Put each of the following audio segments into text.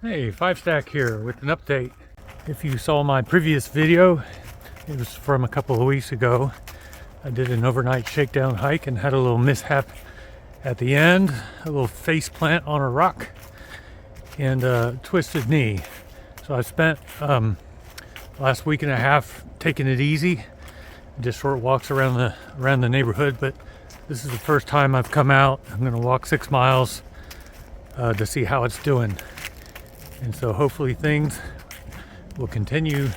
Hey, Five Stack here with an update. If you saw my previous video, it was from a couple of weeks ago. I did an overnight shakedown hike and had a little mishap at the end, a little face plant on a rock and a twisted knee. So I spent last week and a half taking it easy, just short walks around the neighborhood, but this is the first time I've come out. I'm going to walk 6 miles to see how it's doing. And so hopefully things will continue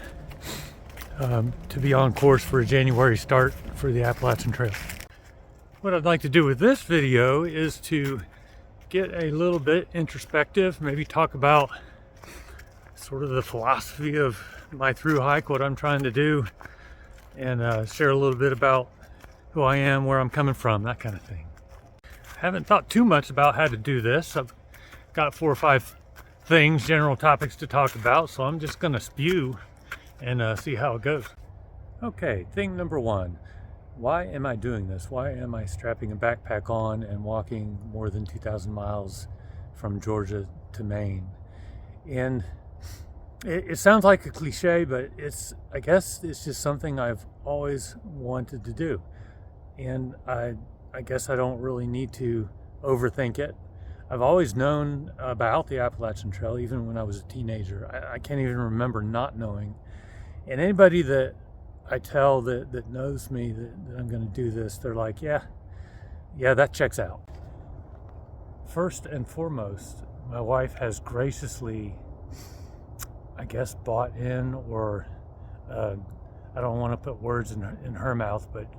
to be on course for a January start for the Appalachian Trail. What I'd like to do with this video is to get a little bit introspective, maybe talk about sort of the philosophy of my through hike, what I'm trying to do, and share a little bit about who I am, where I'm coming from, that kind of thing. I haven't thought too much about how to do this. I've got 4 or 5 things, general topics to talk about, so I'm just gonna spew and see how it goes. Okay, thing number 1. Why am I doing this? Why am I strapping a backpack on and walking more than 2,000 miles from Georgia to Maine? And it sounds like a cliche, but I guess it's just something I've always wanted to do. And I guess I don't really need to overthink it. I've always known about the Appalachian Trail, even when I was a teenager. I can't even remember not knowing. And anybody that I tell that knows me that I'm going to do this, they're like, yeah, that checks out. First and foremost, my wife has graciously, I guess, bought in, or I don't want to put words in her mouth, but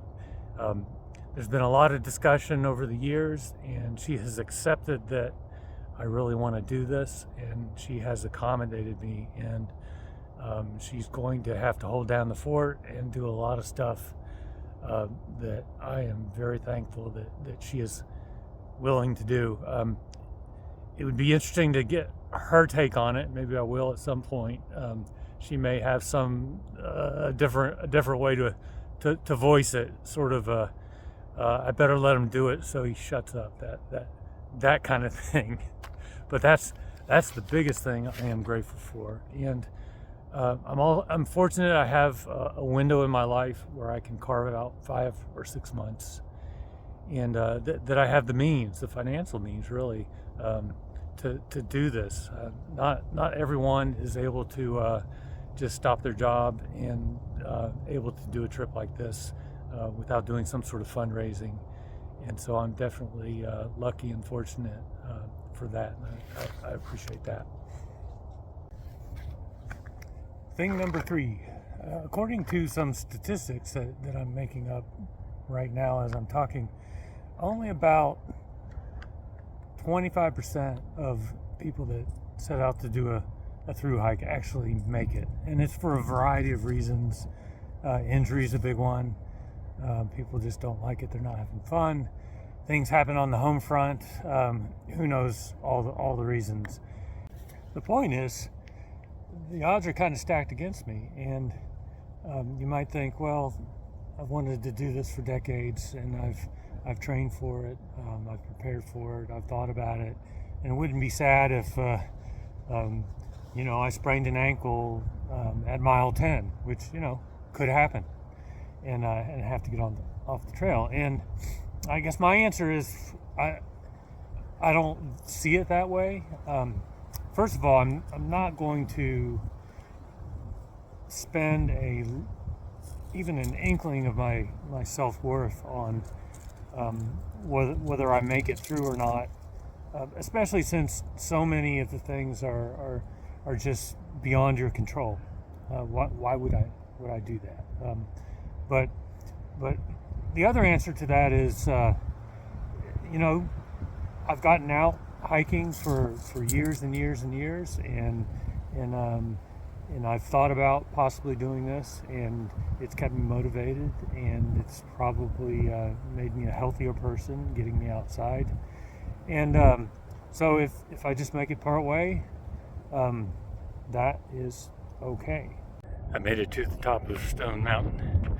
there's been a lot of discussion over the years, and she has accepted that I really want to do this, and she has accommodated me, and she's going to have to hold down the fort and do a lot of stuff that I am very thankful that she is willing to do. It would be interesting to get her take on it. Maybe I will at some point. She may have some a different way to voice it, sort of I better let him do it so he shuts up, that kind of thing. But that's the biggest thing I am grateful for. And I'm fortunate I have a window in my life where I can carve out 5 or 6 months, and that I have the means, the financial means, really, to do this. Not everyone is able to just stop their job and able to do a trip like this without doing some sort of fundraising. And so I'm definitely lucky and fortunate for that. I appreciate that. Thing number 3, according to some statistics that I'm making up right now as I'm talking, only about 25% of people that set out to do a through hike actually make it. And it's for a variety of reasons. Injury is a big one. People just don't like it. They're not having fun. Things happen on the home front. Who knows all the reasons. The point is, the odds are kind of stacked against me. And you might think, well, I've wanted to do this for decades, and I've trained for it. I've prepared for it. I've thought about it. And it wouldn't be sad if I sprained an ankle at mile 10, which could happen, and have to get off the trail. And I guess my answer is I don't see it that way. First of all, I'm not going to spend even an inkling of my self-worth on whether I make it through or not, especially since so many of the things are just beyond your control. Why would I do that? But the other answer to that is, I've gotten out hiking for years and years and years, and I've thought about possibly doing this, and it's kept me motivated, and it's probably made me a healthier person, getting me outside. And so if I just make it part way, that is okay. I made it to the top of Stone Mountain.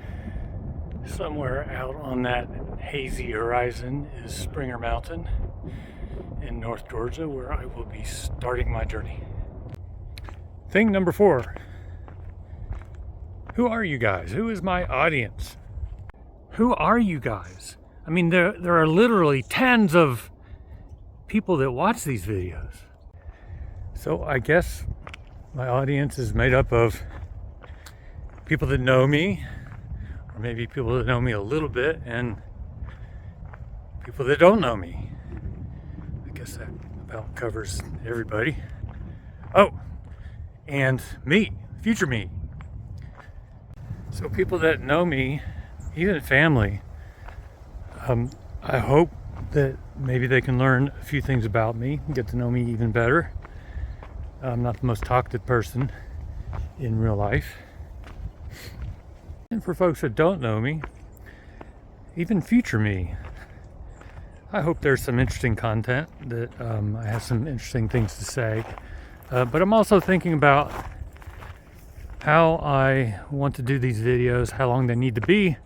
Somewhere out on that hazy horizon is Springer Mountain in North Georgia, where I will be starting my journey. Thing number 4. Who are you guys? Who is my audience? Who are you guys? I mean, there are literally tens of people that watch these videos. So I guess my audience is made up of people that know me, or maybe people that know me a little bit, and people that don't know me. I guess that about covers everybody. Oh, and me, future me. So people that know me, even family, I hope that maybe they can learn a few things about me, get to know me even better. I'm not the most talkative person in real life. And for folks that don't know me, even future me, I hope there's some interesting content, that I have some interesting things to say. But I'm also thinking about how I want to do these videos, how long they need to be,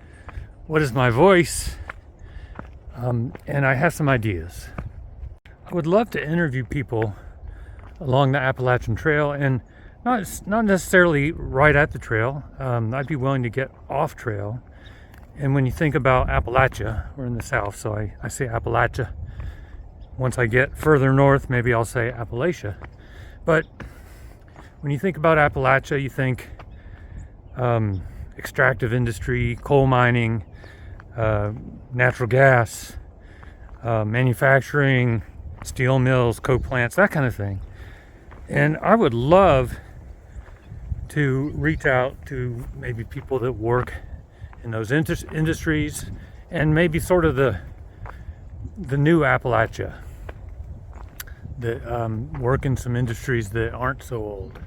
what is my voice, and I have some ideas. I would love to interview people along the Appalachian Trail, and not necessarily right at the trail. I'd be willing to get off trail. And when you think about Appalachia, we're in the South, so I say Appalachia. Once I get further north, maybe I'll say Appalachia. But when you think about Appalachia, you think extractive industry, coal mining, natural gas, manufacturing, steel mills, coke plants, that kind of thing. And I would love to reach out to maybe people that work in those industries, and maybe sort of the new Appalachia that work in some industries that aren't so old.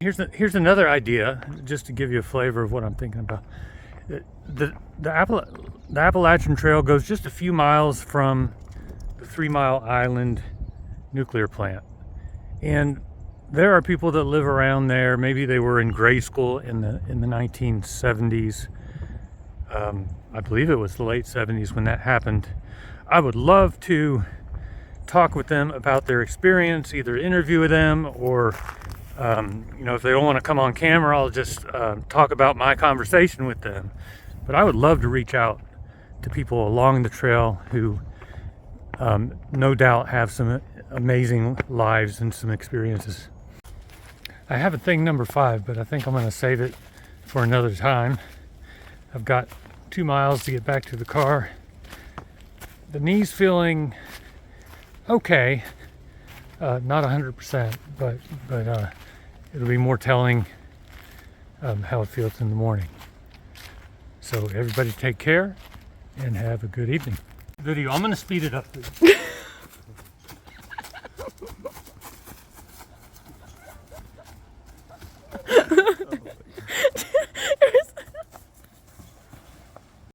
Here's another idea, just to give you a flavor of what I'm thinking about. The Appalachian Trail goes just a few miles from the 3 Mile Island nuclear plant, and there are people that live around there. Maybe they were in grade school in the 1970s. I believe it was the late 70s when that happened. I would love to talk with them about their experience, either interview with them, or if they don't want to come on camera, I'll just talk about my conversation with them. But I would love to reach out to people along the trail who no doubt have some amazing lives and some experiences. I have a thing number 5, but I think I'm going to save it for another time. I've got 2 miles to get back to the car. The knee's feeling okay, not 100%, but it'll be more telling how it feels in the morning. So everybody take care and have a good evening. Video, I'm going to speed it up.